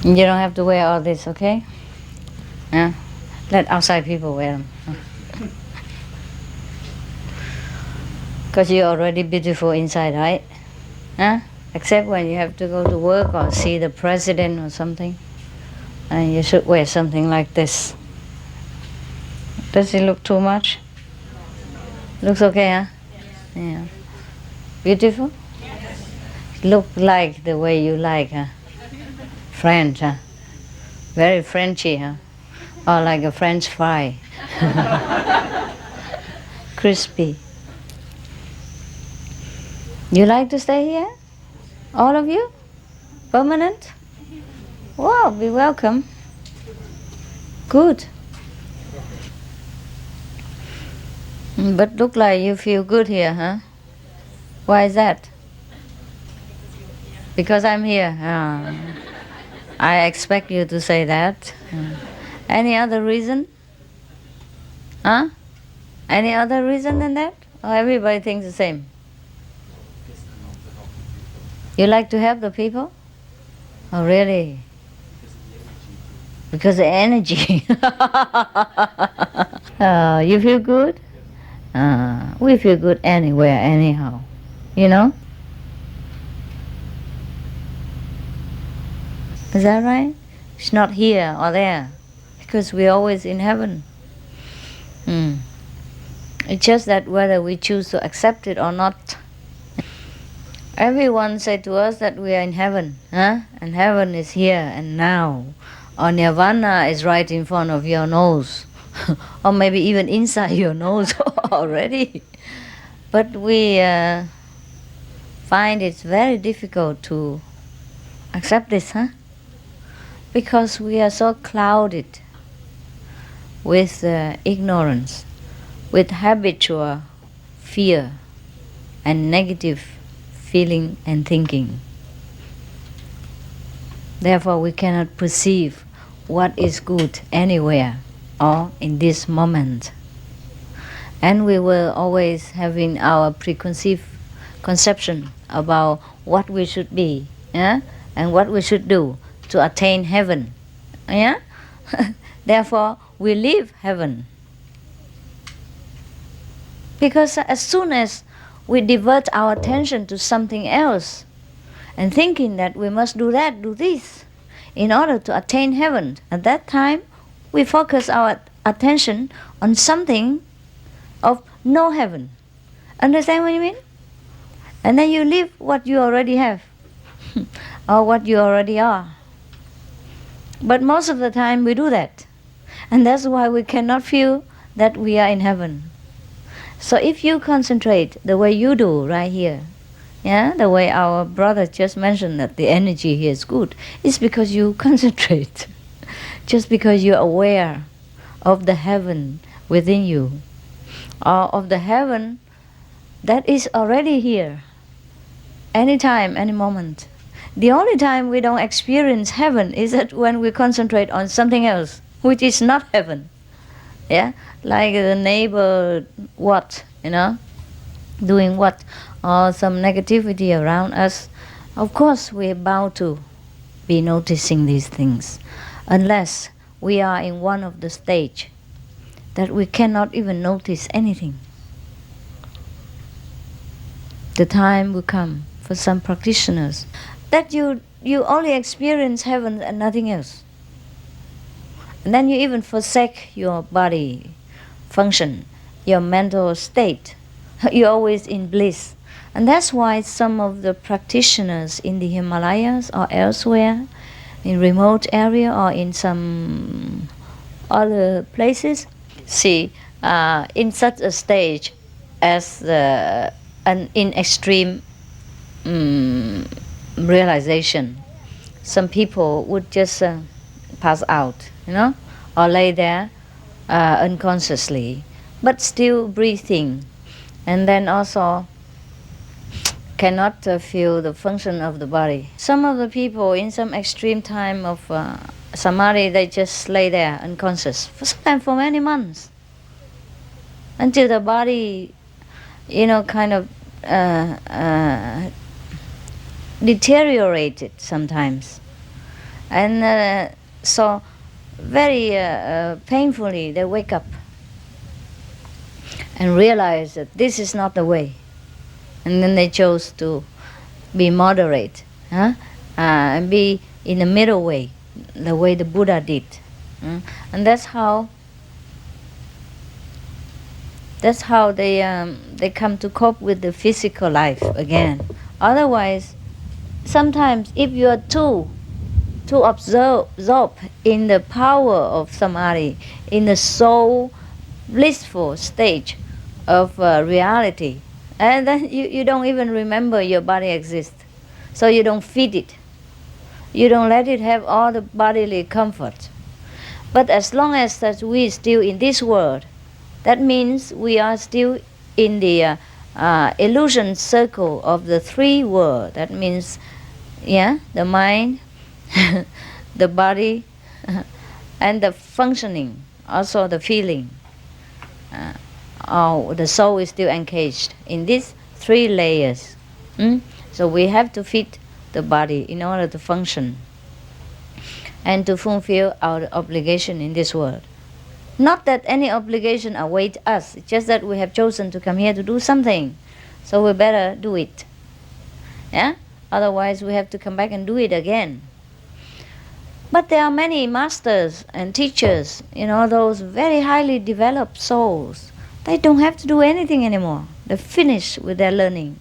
You don't have to wear all this, okay? Yeah. Let outside people wear them. Because you're already beautiful inside, right? Huh? Except when you have to go to work or see the president or something. And you should wear something like this. Does it look too much? Looks okay, huh? Yeah. Beautiful? Look like the way you like, huh? French, huh? Very Frenchy, huh? Or like a French fry. Crispy. You like to stay here? All of you? Permanent? Wow, be welcome. Good. But look like you feel good here, huh? Why is that? Because I'm here. Ah. I expect you to say that. Any other reason? Huh? Any other reason than that? Or everybody thinks the same? You like to help the people? Oh, really? Because the energy. You feel good? We feel good anywhere, anyhow. You know? Is that right? It's not here or there. Because we're always in heaven. It's just that whether we choose to accept it or not. Everyone said to us that we are in heaven, huh? And heaven is here and now. Or nirvana is right in front of your nose. Or maybe even inside your nose already. But we find it's very difficult to accept this, huh? Because we are so clouded with ignorance, with habitual fear and negative feeling and thinking. Therefore, we cannot perceive what is good anywhere or in this moment. And we will always having our preconceived conception about what we should be, yeah? And what we should do to attain heaven. Yeah? Therefore, we leave heaven. Because as soon as we divert our attention to something else and thinking that we must do that, do this, in order to attain heaven, at that time we focus our attention on something of no heaven. Understand what you mean? And then you leave what you already have or what you already are. But most of the time we do that. And that's why we cannot feel that we are in heaven. So if you concentrate the way you do right here, yeah, the way our brother just mentioned that the energy here is good, it's because you concentrate. Just because you're aware of the heaven within you, or of the heaven that is already here, anytime, any moment. The only time we don't experience heaven is that when we concentrate on something else, which is not heaven. Yeah, like the neighbor, what, doing what, or some negativity around us. Of course, we're bound to be noticing these things, unless we are in one of the stage that we cannot even notice anything. The time will come for some practitioners that you only experience heaven and nothing else. And then you even forsake your body function, your mental state. You're always in bliss. And that's why some of the practitioners in the Himalayas or elsewhere, in remote area or in some other places, see, in such a stage as in extreme realization, some people would just pass out, or lay there unconsciously, but still breathing, and then also cannot feel the function of the body. Some of the people in some extreme time of samadhi, they just lay there unconscious, sometimes for many months, until the body, kind of deteriorated sometimes. And so very painfully they wake up and realize that this is not the way. And then they chose to be moderate, and be in the middle way, the way the Buddha did. And that's how they come to cope with the physical life again. Otherwise, sometimes if you are too absorbed in the power of samadhi, in the soul blissful stage of reality, and then you don't even remember your body exists. So you don't feed it. You don't let it have all the bodily comfort. But as long as that we are still in this world, that means we are still in the illusion circle of the three worlds. That means, the mind, the body, and the functioning, also the feeling. The soul is still engaged in these three layers. So we have to feed the body in order to function and to fulfill our obligation in this world. Not that any obligation awaits us, it's just that we have chosen to come here to do something. So we better do it. Otherwise we have to come back and do it again. But there are many masters and teachers, those very highly developed souls. They don't have to do anything anymore. They're finished with their learning.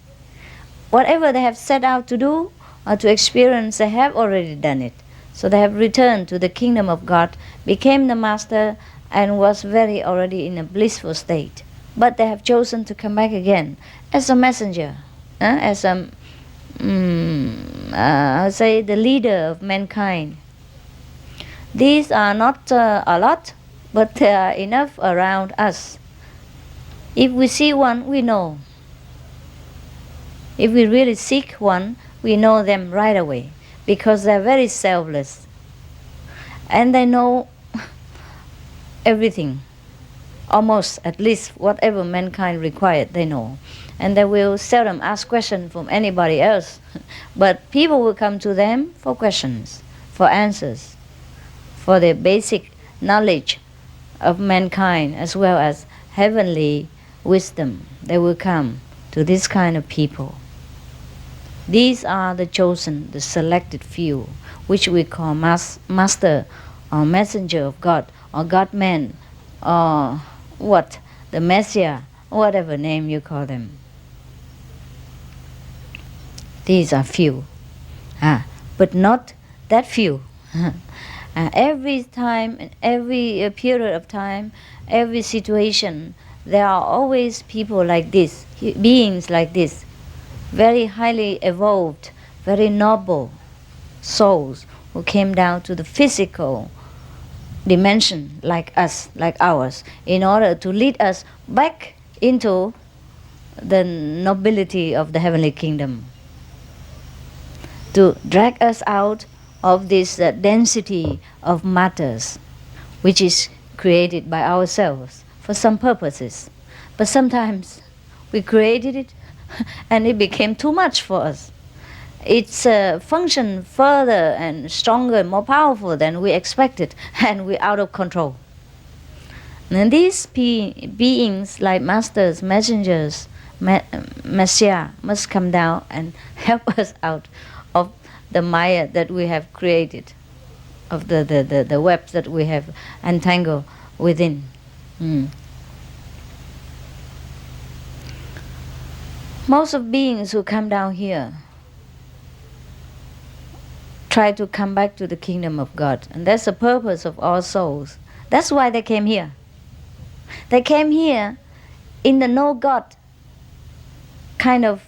Whatever they have set out to do or to experience, they have already done it. So they have returned to the kingdom of God, became the master, and was very already in a blissful state. But they have chosen to come back again as a messenger, as I would say the leader of mankind. These are not a lot, but there are enough around us. If we see one, we know. If we really seek one, we know them right away, because they're very selfless. And they know everything, almost, at least whatever mankind required, they know. And they will seldom ask questions from anybody else. But people will come to them for questions, for answers, for the basic knowledge of mankind as well as heavenly wisdom. They will come to this kind of people. These are the chosen, the selected few, which we call master or messenger of God, or God-man, or the Messiah, whatever name you call them. These are few, but not that few. Every time, and every period of time, every situation, there are always people like this, beings like this, very highly evolved, very noble souls who came down to the physical dimension like us, like ours, in order to lead us back into the nobility of the heavenly kingdom, to drag us out of this density of matters which is created by ourselves for some purposes. But sometimes we created it and it became too much for us. It's functioned further and stronger, more powerful than we expected, and we're out of control. And these beings like masters, messengers, messiah must come down and help us out of the maya that we have created, of the webs that we have entangled within. Most of beings who come down here try to come back to the kingdom of God. And that's the purpose of all souls. That's why they came here. They came here in the no God kind of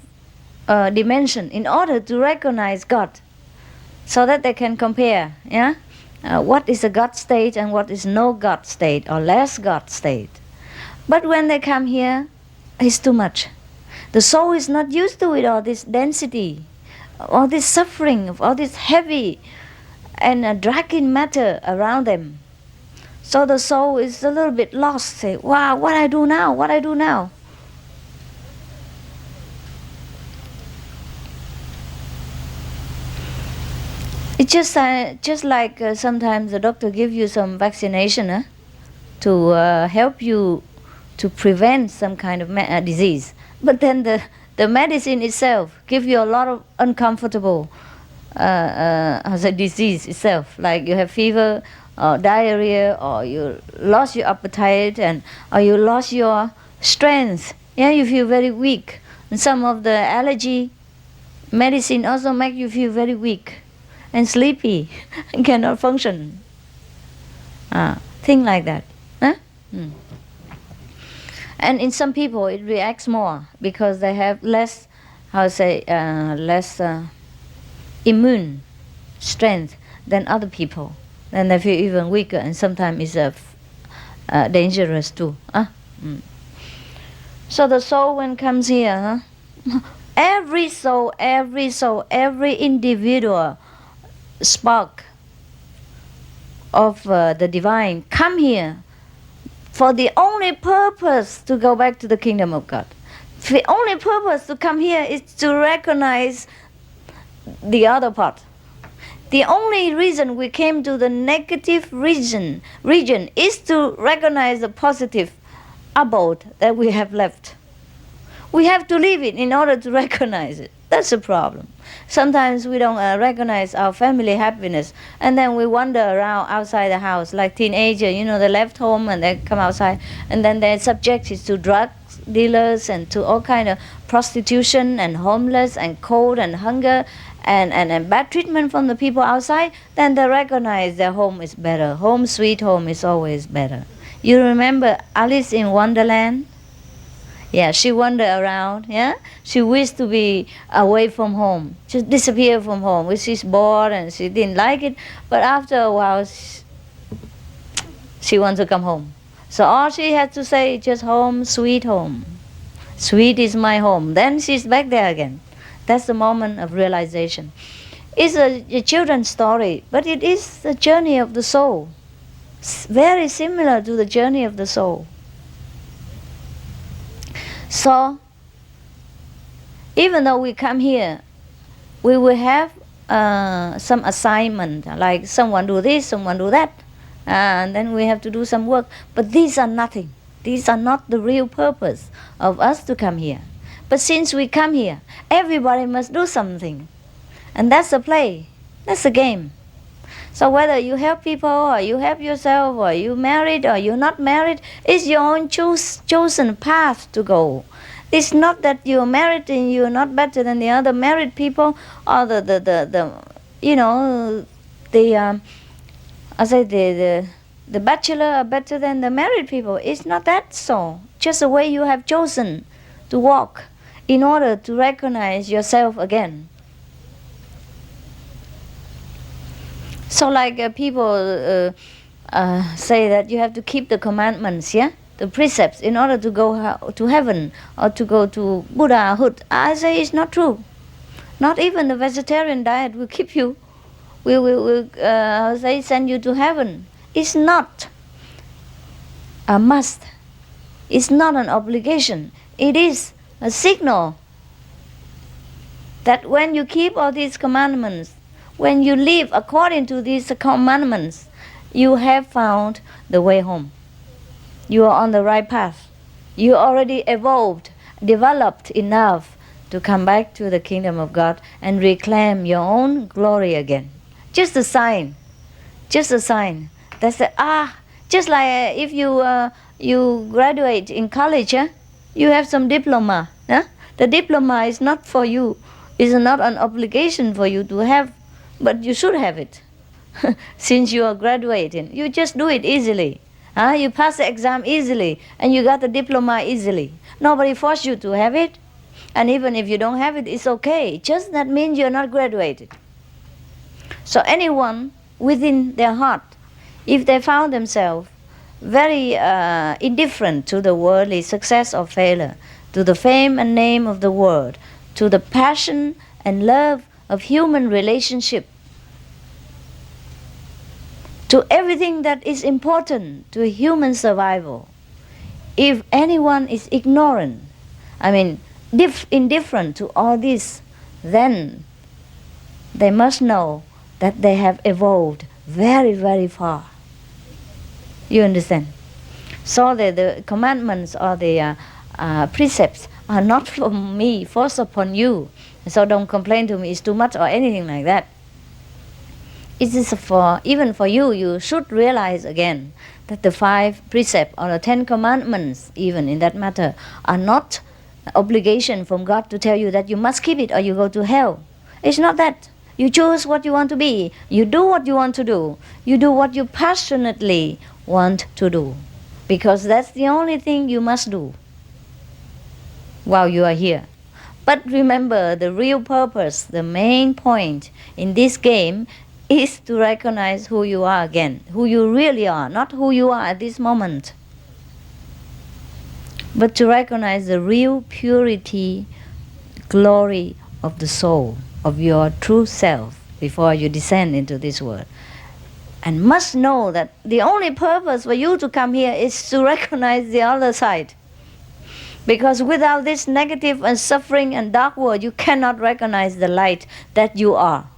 dimension in order to recognize God, so that they can compare, what is a God state and what is no God state or less God state. But when they come here, it's too much. The soul is not used to it, all this density, all this suffering, all this heavy and dragging matter around them. So the soul is a little bit lost, say, wow, what I do now, what I do now. It's just like sometimes the doctor give you some vaccination to help you to prevent some kind of disease. But then the medicine itself give you a lot of uncomfortable disease itself. Like you have fever or diarrhea, or you lost your appetite, or you lost your strength. Yeah, you feel very weak. And some of the allergy medicine also make you feel very weak and sleepy and cannot function. Thing like that. Huh? And in some people it reacts more because they have less, less immune strength than other people. Then they feel even weaker, and sometimes it's dangerous too. So the soul when comes here, every soul, every individual spark of the divine come here for the only purpose to go back to the kingdom of God. The only purpose to come here is to recognize the other part. The only reason we came to the negative region is to recognize the positive abode that we have left. We have to leave it in order to recognize it. That's the problem. Sometimes we don't recognize our family happiness, and then we wander around outside the house like teenagers. They left home and they come outside, and then they're subjected to drug dealers and to all kind of prostitution and homeless and cold and hunger and bad treatment from the people outside. Then they recognize their home is better. Home sweet home is always better. You remember Alice in Wonderland? Yeah, she wandered around. Yeah, she wished to be away from home, just disappear from home. Which she's bored and she didn't like it. But after a while, she wants to come home. So all she had to say is just home, sweet home. Sweet is my home. Then she's back there again. That's the moment of realization. It's a children's story, but it is the journey of the soul. Very similar to the journey of the soul. So, even though we come here, we will have some assignment, like someone do this, someone do that, and then we have to do some work. But these are nothing. These are not the real purpose of us to come here. But since we come here, everybody must do something. And that's the play. That's the game. So whether you help people or you help yourself or you married or you're not married, it's your own chosen path to go. It's not that you're married and you're not better than the other married people, or the bachelor are better than the married people. It's not that so. Just the way you have chosen to walk in order to recognize yourself again. So like people say that you have to keep the commandments, yeah? The precepts in order to go to heaven or to go to Buddhahood. I say it's not true. Not even the vegetarian diet will keep you, will send you to heaven. It's not a must. It's not an obligation. It is a signal that when you keep all these commandments, when you live according to these commandments, you have found the way home. You are on the right path. You already evolved, developed enough to come back to the kingdom of God and reclaim your own glory again. Just a sign. Just a sign. That's just like if you graduate in college, you have some diploma. The diploma is not for you. It's not an obligation for you to have. But you should have it. Since you are graduating, you just do it easily. You pass the exam easily and you got the diploma easily. Nobody forced you to have it. And even if you don't have it, it's okay. Just that means you're not graduated. So anyone within their heart, if they found themselves very indifferent to the worldly success or failure, to the fame and name of the world, to the passion and love of human relationship, to everything that is important to human survival. If anyone is ignorant, indifferent to all this, then they must know that they have evolved very, very far. You understand? So the commandments or the precepts are not from me, forced upon you. So don't complain to me, it's too much or anything like that. It is even for you, you should realize again that the 5 precepts or the 10 commandments, even in that matter, are not obligation from God to tell you that you must keep it or you go to hell. It's not that. You choose what you want to be. You do what you want to do. You do what you passionately want to do. Because that's the only thing you must do while you are here. But remember, the real purpose, the main point in this game is to recognize who you are again, who you really are, not who you are at this moment, but to recognize the real purity, glory of the soul, of your true self before you descend into this world. And must know that the only purpose for you to come here is to recognize the other side. Because without this negative and suffering and dark world, you cannot recognize the light that you are.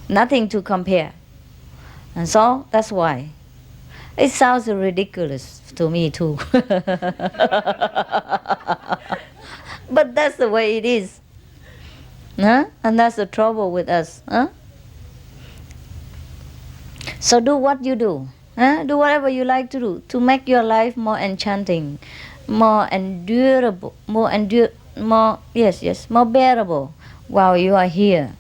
Nothing to compare. And so that's why. It sounds ridiculous to me too. But that's the way it is. Huh? And that's the trouble with us. Huh? So do what you do. Huh? Do whatever you like to do to make your life more enchanting, more endurable, more bearable while you are here.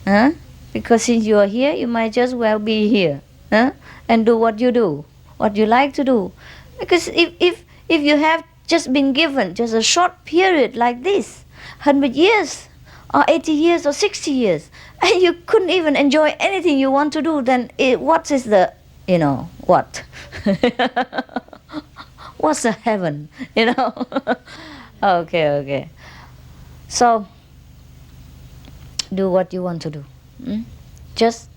Huh? Because since you are here, you might just well be here. Huh? And do what you do, what you like to do. Because if you have just been given just a short period like this, 100 years, or 80 years, or 60 years, and you couldn't even enjoy anything you want to do, then what is the, what? What's the heaven, Okay. So, do what you want to do. Just,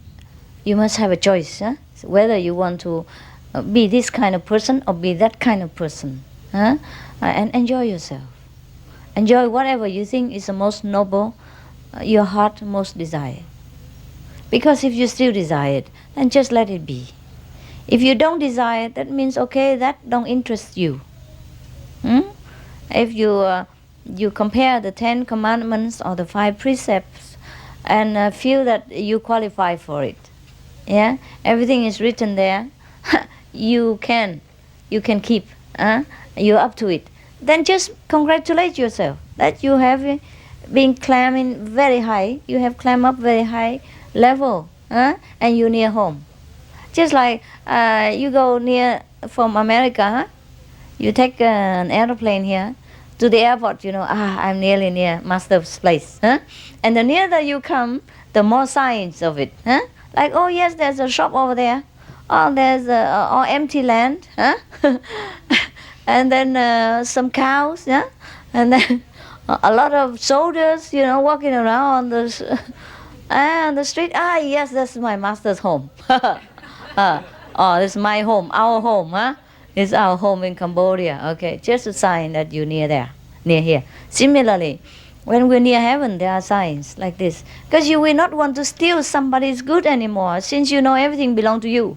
you must have a choice, huh? Whether you want to be this kind of person or be that kind of person. Huh? And enjoy yourself. Enjoy whatever you think is the most noble, your heart most desire. Because if you still desire it, then just let it be. If you don't desire it, that means, okay, that don't interest you. If you compare the 10 commandments or the 5 precepts and feel that you qualify for it, yeah, everything is written there, you can keep, you're up to it, then just congratulate yourself that you have been climbing very high, you have climbed up very high level, and you're near home. Just like you go near from America, you take an airplane here to the airport, I'm nearly near Master's place. And the nearer you come, the more signs of it. Like, oh yes, there's a shop over there. Oh, there's empty land. And then some cows, and then a lot of soldiers, walking around on the street. Yes, that's my master's home. This is my home, our home, It's our home in Cambodia. Okay, just a sign that you're near here. Similarly, when we're near heaven, there are signs like this. Because you will not want to steal somebody's good anymore, since you know everything belongs to you.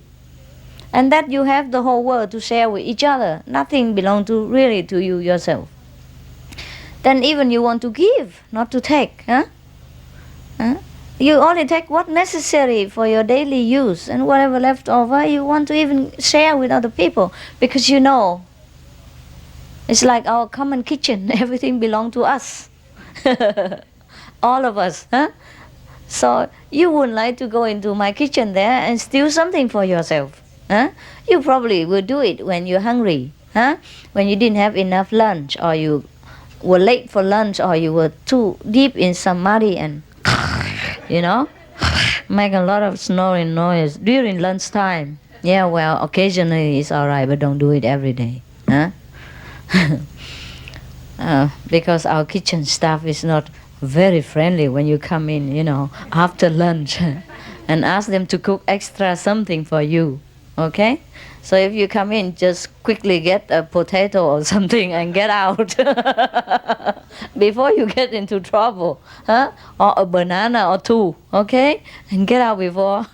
And that you have the whole world to share with each other. Nothing belongs really to you yourself. Then even you want to give, not to take. You only take what necessary for your daily use, and whatever left over you want to even share with other people, because you know it's like our common kitchen. Everything belongs to us. All of us. So you wouldn't like to go into my kitchen there and steal something for yourself. You probably will do it when you're hungry, when you didn't have enough lunch, or you were late for lunch, or you were too deep in samadhi and make a lot of snoring noise during lunchtime. Yeah, well, occasionally it's all right, but don't do it every day. Because our kitchen staff is not very friendly when you come in, after lunch and ask them to cook extra something for you. Okay? So if you come in, just quickly get a potato or something and get out before you get into trouble, huh? Or a banana or two, okay? And get out before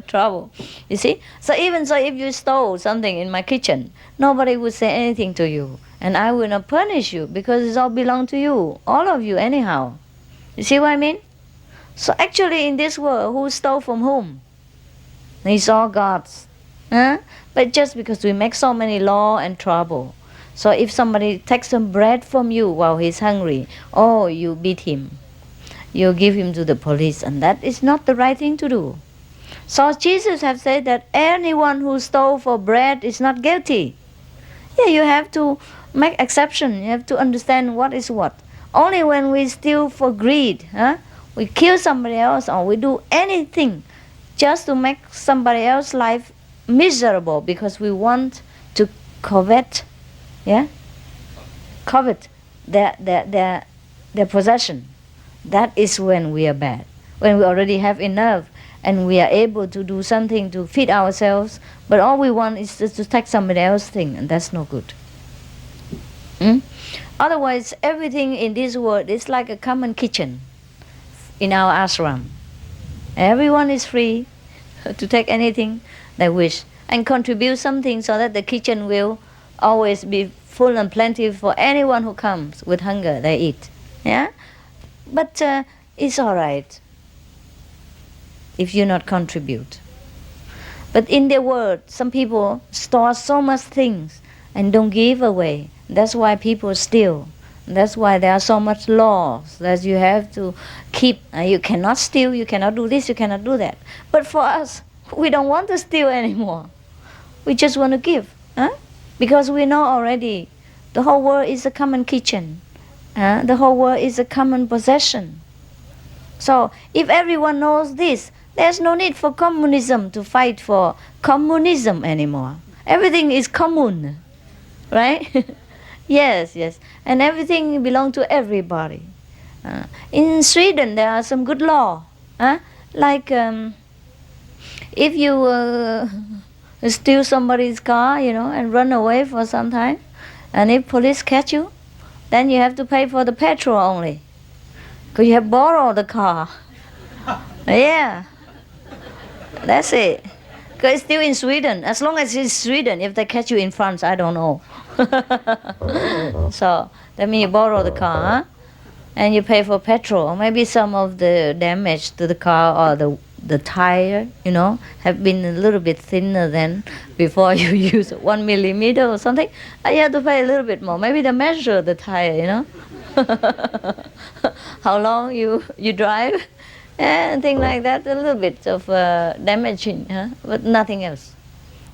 trouble. You see? So even so, if you stole something in my kitchen, nobody would say anything to you. And I will not punish you because it all belongs to you, all of you anyhow. You see what I mean? So actually in this world, who stole from whom? It's all God's. Huh? But just because we make so many law and trouble. So if somebody takes some bread from you while he's hungry, oh, you beat him. You give him to the police, and that is not the right thing to do. So Jesus have said that anyone who stole for bread is not guilty. Yeah, you have to make exception. You have to understand what is what. Only when we steal for greed, huh? We kill somebody else or we do anything just to make somebody else's life miserable because we want to covet, yeah, covet their possession. That is when we are bad. When we already have enough and we are able to do something to feed ourselves, but all we want is just to take somebody else's thing, and that's no good. Otherwise, everything in this world is like a common kitchen in our ashram. Everyone is free to take anything they wish and contribute something so that the kitchen will always be full and plenty for anyone who comes with hunger. They eat. Yeah, but it's all right if you not contribute. But in the world, some people store so much things and don't give away. That's why people steal. That's why there are so much laws that you have to keep. You cannot steal, you cannot do this, you cannot do that. But for us, we don't want to steal anymore. We just want to give. Huh? Because we know already the whole world is a common kitchen. The whole world is a common possession. So if everyone knows this, there's no need for communism to fight for communism anymore. Everything is common, right? Yes. And everything belongs to everybody. In Sweden, there are some good law. Like if you steal somebody's car, and run away for some time, and if police catch you, then you have to pay for the petrol only. Because you have borrowed the car. Yeah. That's it. Because it's still in Sweden. As long as it's Sweden, if they catch you in France, I don't know. So that means you borrow the car, and you pay for petrol. Maybe some of the damage to the car or the tire, have been a little bit thinner than before you use 1 millimeter or something. You have to pay a little bit more. Maybe they measure the tire, how long you drive, and things like that. A little bit of damaging, but nothing else.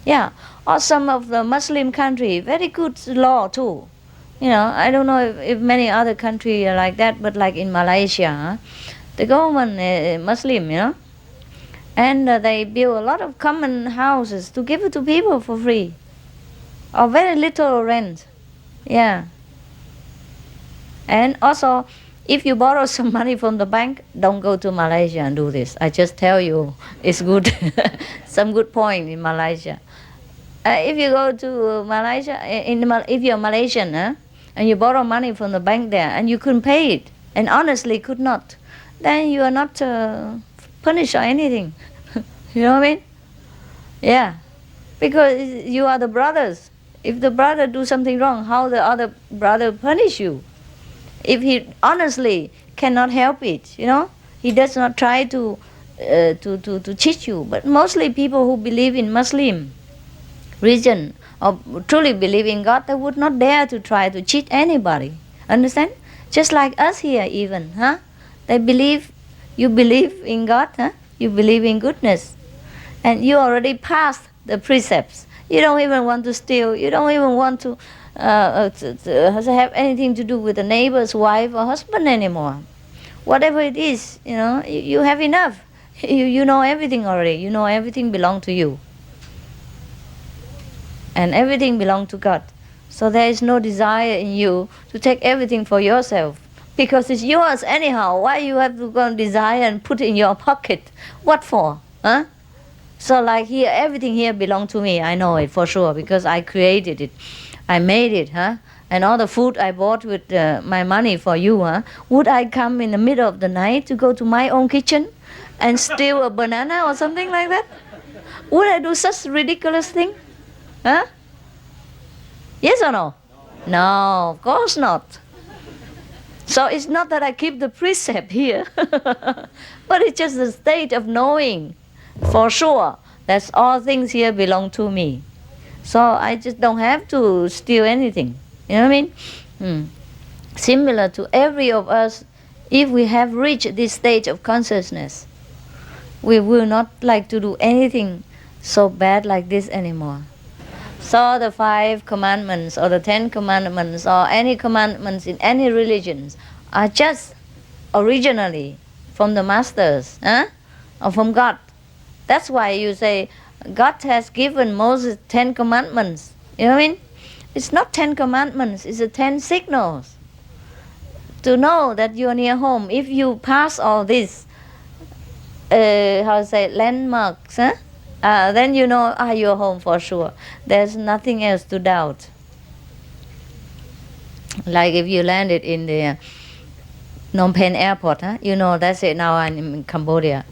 Yeah, or some of the Muslim country, very good law too. I don't know if many other countries are like that, but like in Malaysia, the government is Muslim, and they build a lot of common houses to give it to people for free, or very little rent. Yeah. And also, if you borrow some money from the bank, don't go to Malaysia and do this. I just tell you, it's good. Some good point in Malaysia. If you go to Malaysia, if you're Malaysian, and you borrow money from the bank there, and you couldn't pay it, and honestly could not, then you are not punished or anything. You know what I mean? Yeah. Because you are the brothers. If the brother do something wrong, how the other brother punish you? If he honestly cannot help it, he does not try to cheat you. But mostly people who believe in Muslim religion or truly believe in God, they would not dare to try to cheat anybody. Understand? Just like us here even, They believe, you believe in God, You believe in goodness. And you already passed the precepts. You don't even want to steal. You don't even want to have anything to do with the neighbor's wife or husband anymore. Whatever it is, you have enough. You know everything already. You know everything belongs to you. And everything belongs to God. So there is no desire in you to take everything for yourself. Because it's yours anyhow. Why you have to go and desire and put it in your pocket? What for? So like here, everything here belongs to me. I know it for sure because I created it. I made it, huh? And all the food I bought with my money for you, huh? Would I come in the middle of the night to go to my own kitchen and steal a banana or something like that? Would I do such ridiculous thing? Huh? Yes or no? No, of course not. So it's not that I keep the precept here, but it's just the state of knowing for sure that all things here belong to me. So I just don't have to steal anything. You know what I mean? Similar to every of us, if we have reached this stage of consciousness, we will not like to do anything so bad like this anymore. So the 5 commandments or the 10 commandments or any commandments in any religions are just originally from the masters, huh? Or from God. That's why you say God has given Moses 10 commandments. You know what I mean? It's not 10 commandments, it's the 10 signals to know that you are near home. If you pass all this, landmarks, huh? Then you know you're home for sure. There's nothing else to doubt. Like if you landed in the Phnom Penh airport, huh? You know, that's it, now I'm in Cambodia.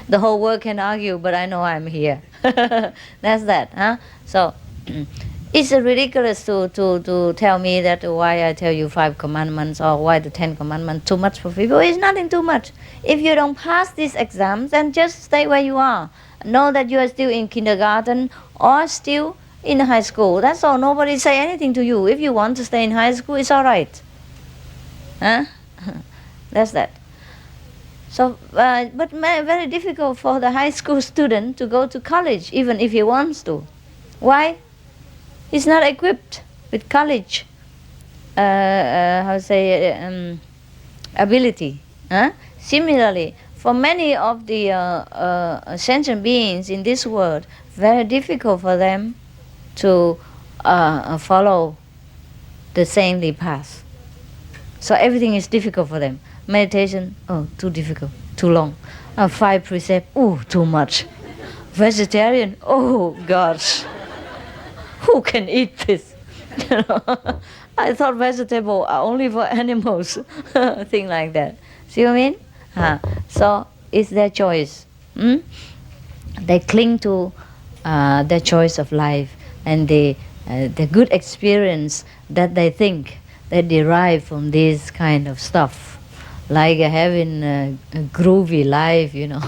The whole world can argue, but I know I'm here. That's that, huh? So it's ridiculous to tell me that why I tell you 5 commandments or why the 10 commandments too much for people. It's nothing too much. If you don't pass these exams, then just stay where you are. Know that you are still in kindergarten or still in high school. That's all. Nobody say anything to you. If you want to stay in high school, it's all right. Huh? That's that. So, but very difficult for the high school student to go to college, even if he wants to. Why? He's not equipped with college, ability. Huh? Similarly, for many of the sentient beings in this world, very difficult for them to follow the saintly path. So everything is difficult for them. Meditation, too difficult, too long. 5 precepts, too much. Vegetarian, oh gosh, who can eat this? I thought vegetables are only for animals, thing like that. See what I mean? So it's their choice. They cling to their choice of life and the good experience that they think they derive from this kind of stuff. Like having a groovy life, you know,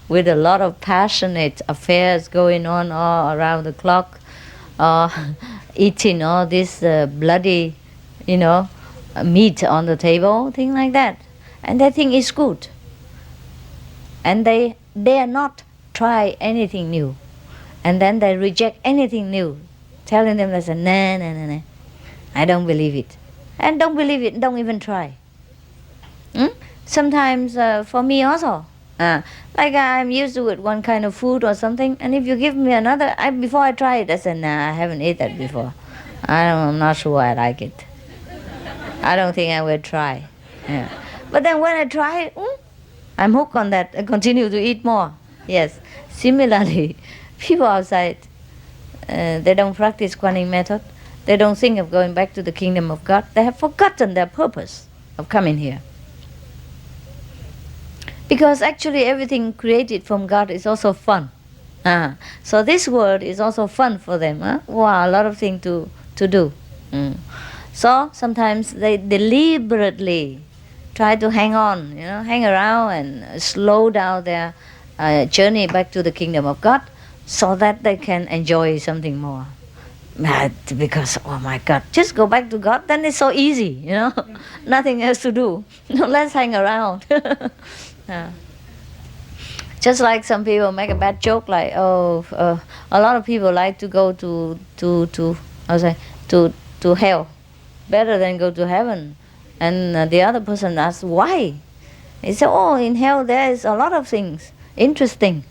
with a lot of passionate affairs going on all around the clock, eating all this bloody, you know, meat on the table, thing like that. And they think it's good. And they dare not try anything new. And then they reject anything new, telling them, they say, nah, I don't believe it. And don't believe it, don't even try. Sometimes for me also, like I'm used to it, one kind of food or something, and if you give me another, before I try it, I say, nah, I haven't eaten that before. I'm not sure I like it. I don't think I will try. Yeah. But then when I try it, I'm hooked on that. I continue to eat more. Yes. Similarly, people outside, they don't practice Kuan Yin method. They don't think of going back to the kingdom of God. They have forgotten their purpose of coming here. Because actually everything created from God is also fun. So this world is also fun for them. Wow, a lot of things to do. So sometimes they deliberately try to hang on, hang around and slow down their journey back to the kingdom of God so that they can enjoy something more. Because, oh my God, just go back to God, then it's so easy, nothing else to do. Let's hang around. Just like some people make a bad joke, like, a lot of people like to go to hell, better than go to heaven. And the other person asks, why? He said, in hell there is a lot of things interesting,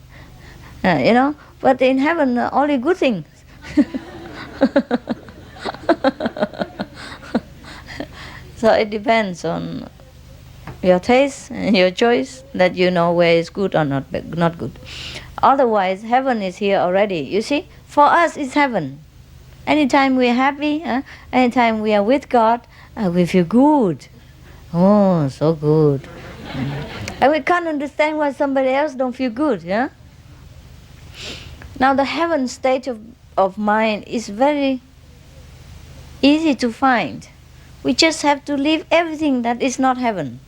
but in heaven only good things. So it depends on your taste and your choice, that you know where is good or not good. Otherwise, heaven is here already. You see, for us, it's heaven. Anytime we are happy, anytime we are with God, we feel good. Oh, so good. And we can't understand why somebody else don't feel good. Yeah. Now, the heaven state of mind is very easy to find. We just have to leave everything that is not heaven.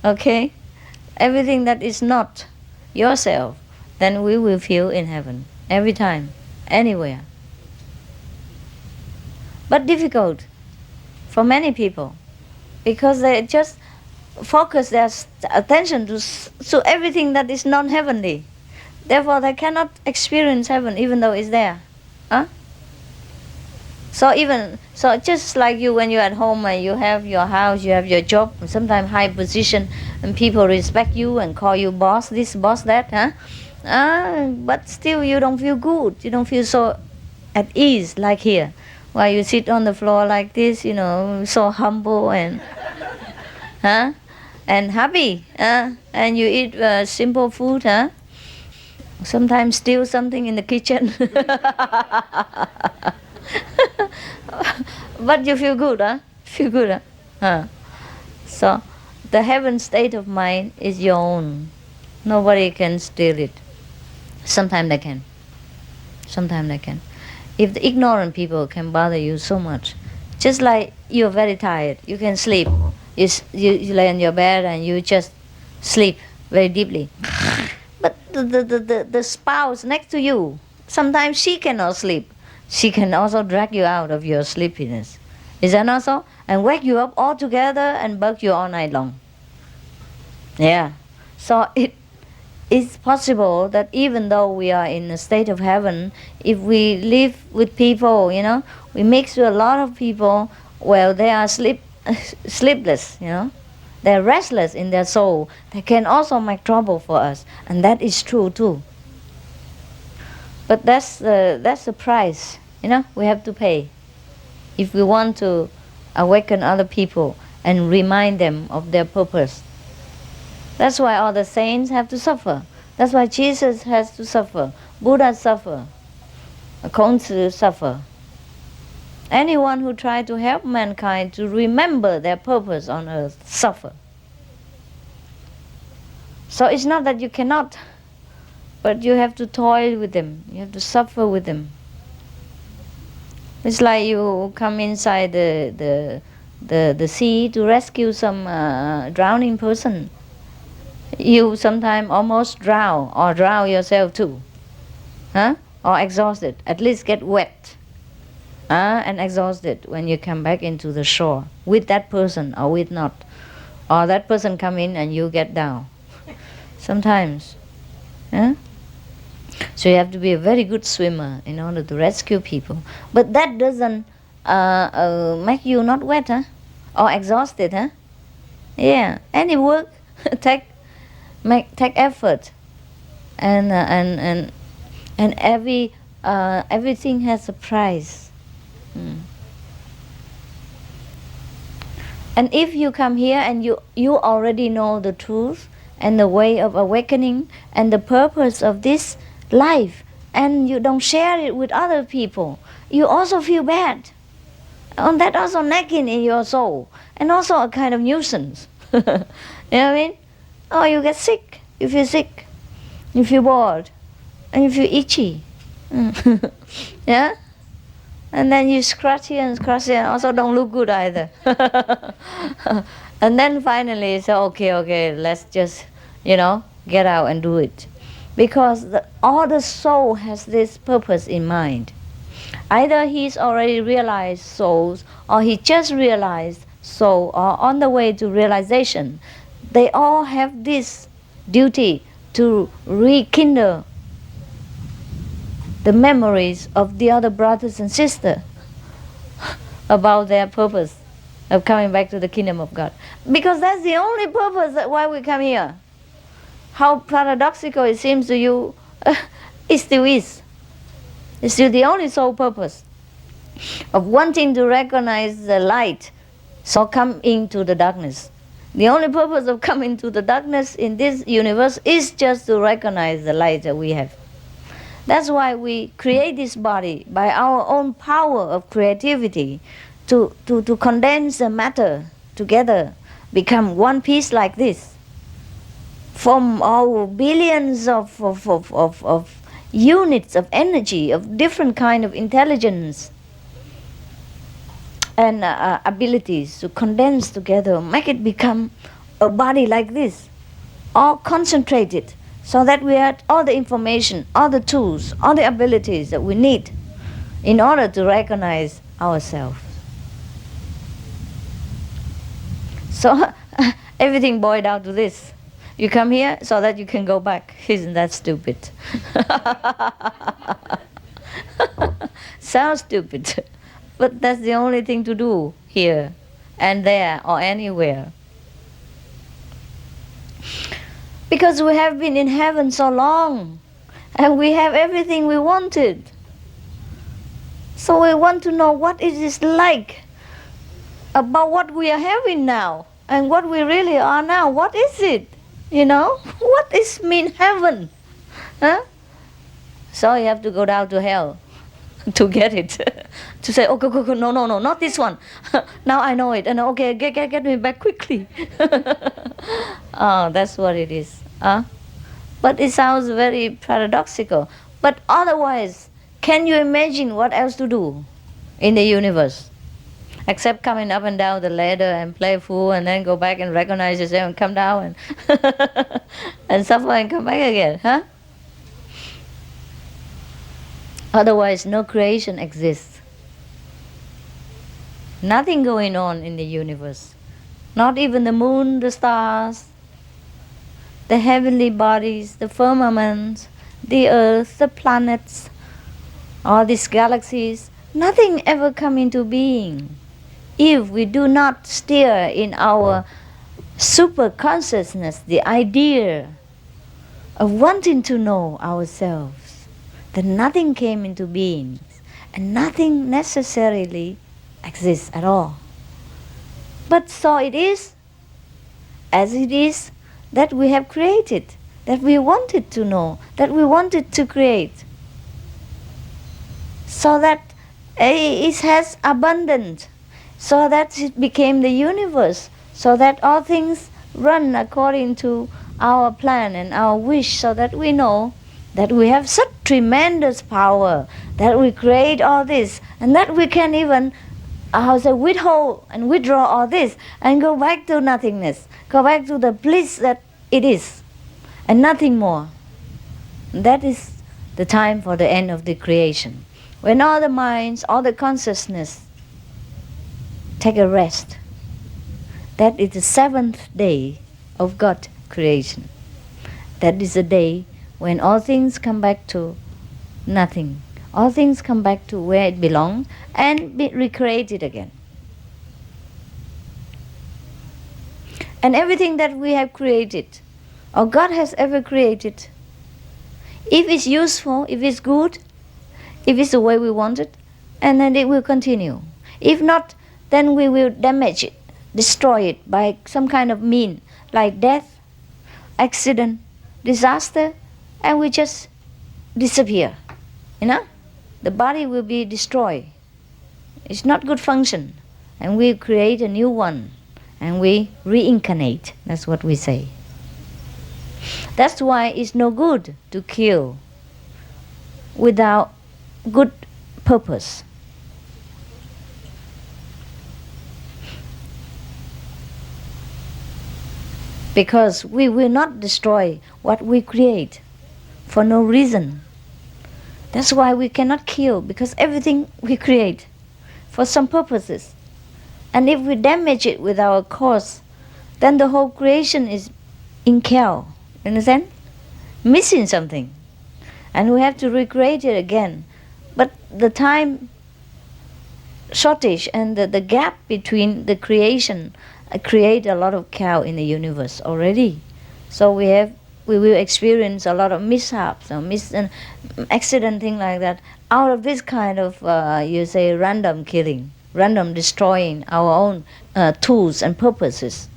Okay? Everything that is not yourself, then we will feel in heaven. Every time, anywhere. But difficult for many people, because they just focus their attention to everything that is non-heavenly. Therefore, they cannot experience heaven even though it's there. Huh? So just like you, when you're at home and you have your house, you have your job, sometimes high position, and people respect you and call you boss this, boss that, huh? But still you don't feel good. You don't feel so at ease like here, while you sit on the floor like this, so humble and and happy, and you eat simple food, sometimes steal something in the kitchen. But you feel good, Feel good, So, the heaven state of mind is your own. Nobody can steal it. Sometimes they can. Sometimes they can. If the ignorant people can bother you so much, just like you're very tired, you can sleep. You lay on your bed and you just sleep very deeply. But the spouse next to you, sometimes she cannot sleep. She can also drag you out of your sleepiness. Is that not so? And wake you up all together and bug you all night long. Yeah. So it is possible that even though we are in a state of heaven, if we live with people, we mix with a lot of people, well, they are sleepless, They're restless in their soul. They can also make trouble for us. And that is true too. But that's the price, we have to pay if we want to awaken other people and remind them of their purpose. That's why all the saints have to suffer. That's why Jesus has to suffer. Buddha suffer. Kongzi suffer. Anyone who tries to help mankind to remember their purpose on earth suffer. So it's not that you cannot, but you have to toil with them. You have to suffer with them. It's like you come inside the sea to rescue some drowning person. You sometimes almost drown or drown yourself too, or exhausted. At least get wet, and exhausted when you come back into the shore with that person or with not, or that person come in and you get down. Sometimes, So you have to be a very good swimmer in order to rescue people. But that doesn't make you not wet, or exhausted, Yeah, any work take effort, and everything has a price. And if you come here and you already know the truth and the way of awakening and the purpose of this life, and you don't share it with other people, you also feel bad. And that also nagging in your soul, and also a kind of nuisance. You know what I mean? Oh, you get sick, you feel sick, you feel bored, and you feel itchy. Yeah? And then you scratch here and also don't look good either. And then finally you say, okay, let's just, get out and do it. Because all the soul has this purpose in mind. Either he's already realized souls, or he just realized soul, or on the way to realization. They all have this duty to rekindle the memories of the other brothers and sisters about their purpose of coming back to the kingdom of God. Because that's the only purpose why we come here. How paradoxical it seems to you, it still is. It's still the only sole purpose of wanting to recognize the light So come into the darkness. The only purpose of coming to the darkness in this universe is just to recognize the light that we have. That's why we create this body by our own power of creativity to condense the matter together, become one piece like this. From our billions of units of energy, of different kind of intelligence and abilities to condense together, make it become a body like this, all concentrated, so that we have all the information, all the tools, all the abilities that we need in order to recognize ourselves. So everything boiled down to this. You come here so that you can go back. Isn't that stupid? Sounds stupid, but that's the only thing to do here and there or anywhere. Because we have been in heaven so long and we have everything we wanted. So we want to know what it is like about what we are having now and what we really are now. What is it? You know? What is mean heaven? Huh? So you have to go down to hell to get it. To say, oh, go, no, not this one. Now I know it. And okay, get me back quickly. Oh, that's what it is. But it sounds very paradoxical. But otherwise, can you imagine what else to do in the universe? Except coming up and down the ladder and play fool and then go back and recognize yourself and come down and, and suffer and come back again, huh? Otherwise, no creation exists. Nothing going on in the universe. Not even the moon, the stars, the heavenly bodies, the firmament, the earth, the planets, all these galaxies. Nothing ever come into being if we do not stir in our super consciousness the idea of wanting to know ourselves, that nothing came into being and nothing necessarily exists at all. But so it is, as it is, that we have created, that we wanted to know, that we wanted to create, so that it has abundant, so that it became the universe, so that all things run according to our plan and our wish, so that we know that we have such tremendous power, that we create all this, and that we can even withhold and withdraw all this and go back to nothingness, go back to the bliss that it is, and nothing more. That is the time for the end of the creation, when all the minds, all the consciousness take a rest. That is the seventh day of God's creation. That is the day when all things come back to nothing. All things come back to where it belongs and be recreated again. And everything that we have created, or God has ever created, if it's useful, if it's good, if it's the way we want it, and then it will continue. If not, then we will damage it, destroy it by some kind of mean, like death, accident, disaster, and we just disappear. You know? The body will be destroyed. It's not good function. And we create a new one. And we reincarnate. That's what we say. That's why it's no good to kill without good purpose. Because we will not destroy what we create for no reason. That's why we cannot kill, because everything we create for some purposes. And if we damage it with our cause, then the whole creation is in chaos. Understand? Missing something. And we have to recreate it again. But the time shortage and the gap between the creation create a lot of chaos in the universe already. So we will experience a lot of mishaps or accident, thing like that, out of this kind of, random killing, random destroying our own tools and purposes.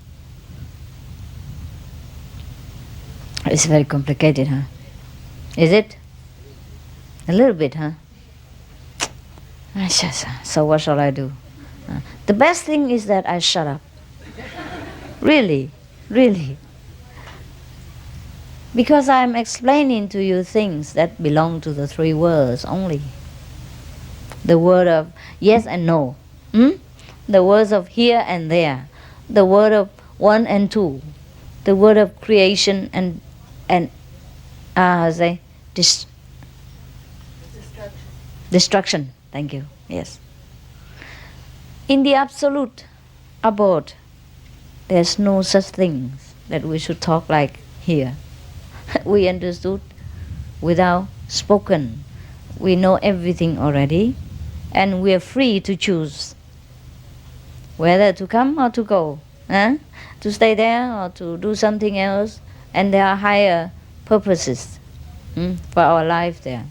It's very complicated, huh? Is it? A little bit, huh? So what shall I do? The best thing is that I shut up. Really, really. Because I'm explaining to you things that belong to the three words only. The word of yes and no. The words of here and there. The word of one and two. The word of creation and destruction. Thank you. Yes. In the absolute abode, there's no such things that we should talk like here. We understood without spoken. We know everything already, and we are free to choose whether to come or to go, to stay there or to do something else. And there are higher purposes for our life there.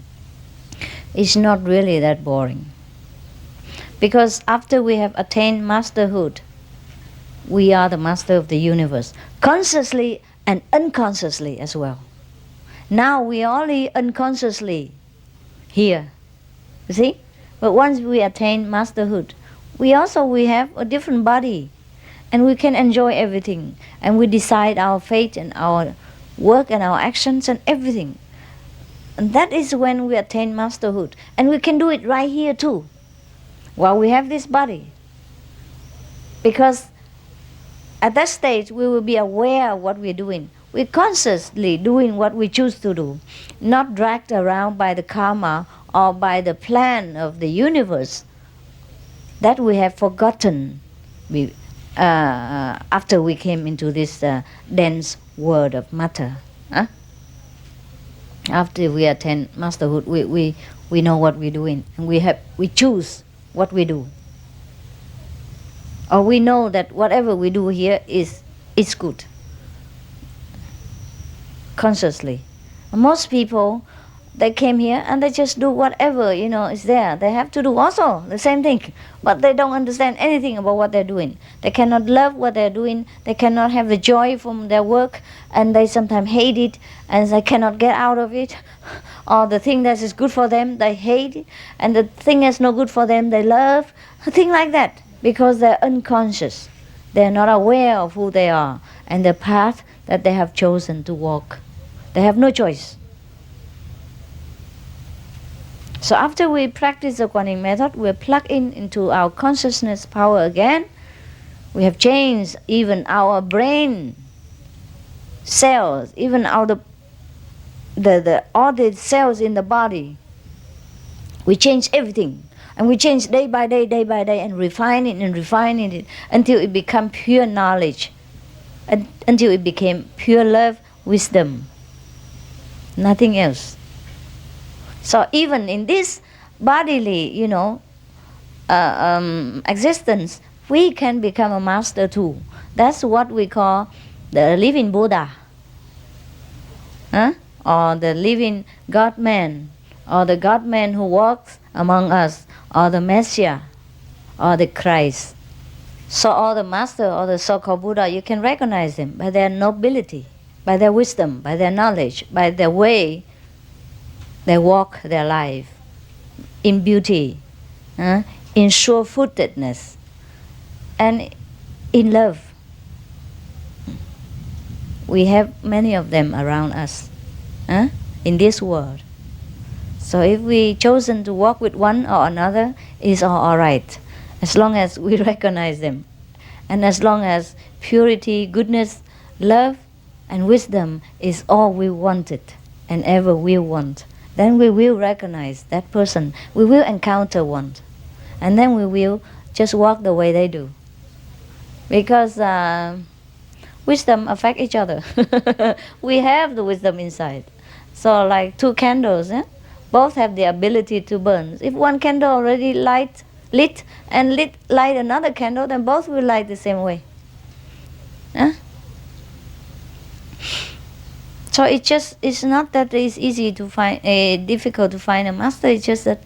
It's not really that boring. Because after we have attained masterhood, we are the master of the universe, consciously and unconsciously as well. Now we are only unconsciously here, you see? But once we attain masterhood, we have a different body, and we can enjoy everything, and we decide our fate and our work and our actions and everything. And that is when we attain masterhood. And we can do it right here too, while we have this body. Because at that stage, we will be aware of what we're doing. We're consciously doing what we choose to do, not dragged around by the karma or by the plan of the universe that we have forgotten after we came into this dense world of matter. After we attain masterhood, we know what we're doing, and we choose what we do. Or we know that whatever we do here is good. Consciously. Most people, they came here and they just do whatever, is there. They have to do also the same thing. But they don't understand anything about what they're doing. They cannot love what they're doing. They cannot have the joy from their work. And they sometimes hate it. And they cannot get out of it. Or the thing that is good for them, they hate it. And the thing that's no good for them, they love. A thing like that. Because they're unconscious. They're not aware of who they are and the path that they have chosen to walk. They have no choice. So after we practice the Kuan method, we plug into our consciousness power again. We have changed even our brain cells, even all the cells in the body. We change everything. And we change day by day, and refining it until it becomes pure knowledge, until it became pure love, wisdom, nothing else. So even in this bodily, existence, we can become a master too. That's what we call the living Buddha, or the living God-man, or the God-man who walks among us, or the Messiah, or the Christ. So all the master or the so-called Buddha, you can recognize them by their nobility, by their wisdom, by their knowledge, by their way they walk their life, in beauty, in sure-footedness, and in love. We have many of them around us in this world. So if we chosen to walk with one or another, it's all right, as long as we recognize them. And as long as purity, goodness, love, and wisdom is all we wanted and ever will want, then we will recognize that person. We will encounter one. And then we will just walk the way they do. Because wisdom affects each other. We have the wisdom inside. So like two candles, both have the ability to burn. If one candle already lit another candle, then both will light the same way. So it's not that it's easy to find, difficult to find a master. It's just that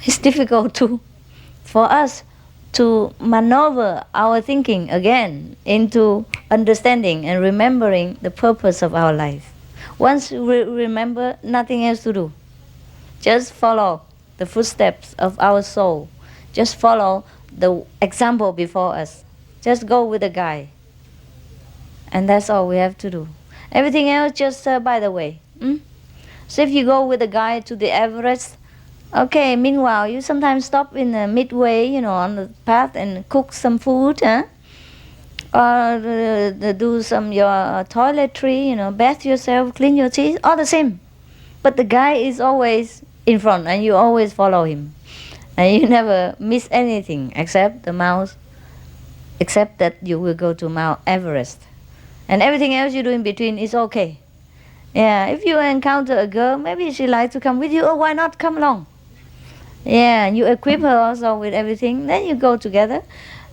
it's difficult for us to maneuver our thinking again into understanding and remembering the purpose of our life. Once we remember, nothing else to do. Just follow the footsteps of our soul. Just follow the example before us. Just go with the guide. And that's all we have to do. Everything else just by the way. So if you go with the guide to the Everest, okay, meanwhile, you sometimes stop in the midway, on the path and cook some food, or do some your toiletry, bath yourself, clean your teeth, all the same. But the guy is always in front and you always follow him. And you never miss anything except that you will go to Mount Everest. And everything else you do in between is okay. Yeah, if you encounter a girl, maybe she likes to come with you, why not come along? Yeah, and you equip her also with everything, then you go together.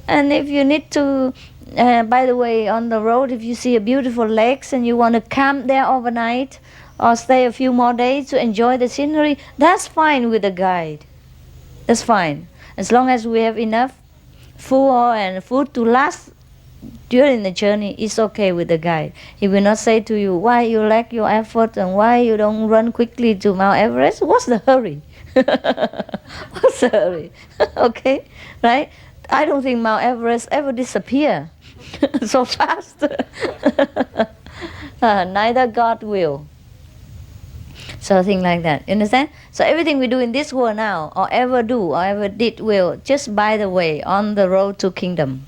And if you need to, by the way, on the road, if you see a beautiful lakes and you want to camp there overnight or stay a few more days to enjoy the scenery, that's fine with the guide. That's fine. As long as we have enough food to last during the journey, it's okay with the guide. He will not say to you, why you lack your effort and why you don't run quickly to Mount Everest? What's the hurry? What's the hurry? Okay, right? I don't think Mount Everest ever disappear so fast. Neither God will. So things like that. You understand? So everything we do in this world now, or ever do, or ever did, will just by the way on the road to kingdom.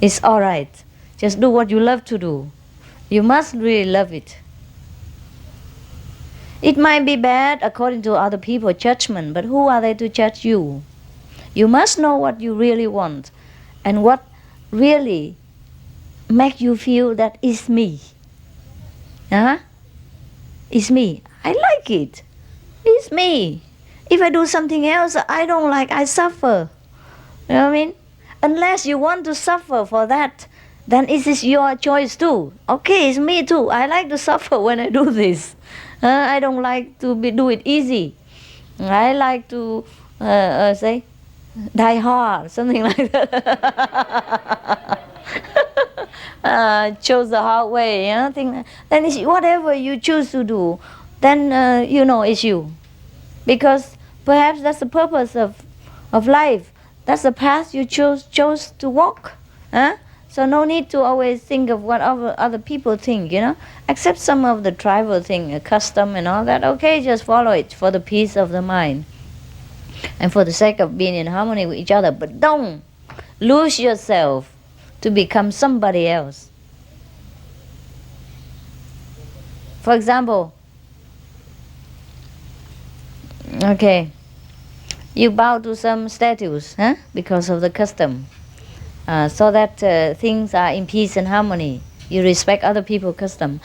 It's all right. Just do what you love to do. You must really love it. It might be bad according to other people's judgment, but who are they to judge you? You must know what you really want and what really make you feel that it's me. It's me. I like it. It's me. If I do something else I don't like, I suffer. You know what I mean? Unless you want to suffer for that, then it is your choice too. Okay, it's me too. I like to suffer when I do this. I don't like to do it easy. I like to say, die hard, something like that. Chose the hard way, then it's whatever you choose to do, then it's you. Because perhaps that's the purpose of life. That's the path you chose to walk. So no need to always think of what other people think, Except some of the tribal thing, custom and all that. Okay, just follow it for the peace of the mind. And for the sake of being in harmony with each other. But don't lose yourself to become somebody else. For example, okay, you bow to some statues, because of the custom, so that things are in peace and harmony. You respect other people's custom.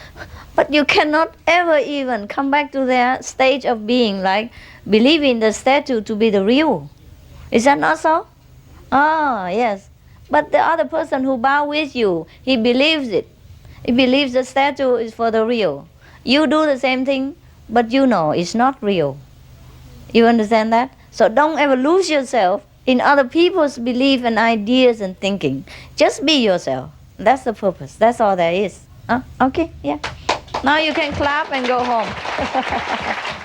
But you cannot ever even come back to their stage of being, like believing the statue to be the real. Is that not so? Yes. But the other person who bow with you, he believes it. He believes the statue is for the real. You do the same thing, but it's not real. You understand that? So don't ever lose yourself in other people's belief and ideas and thinking. Just be yourself. That's the purpose. That's all there is. Okay, yeah. Now you can clap and go home.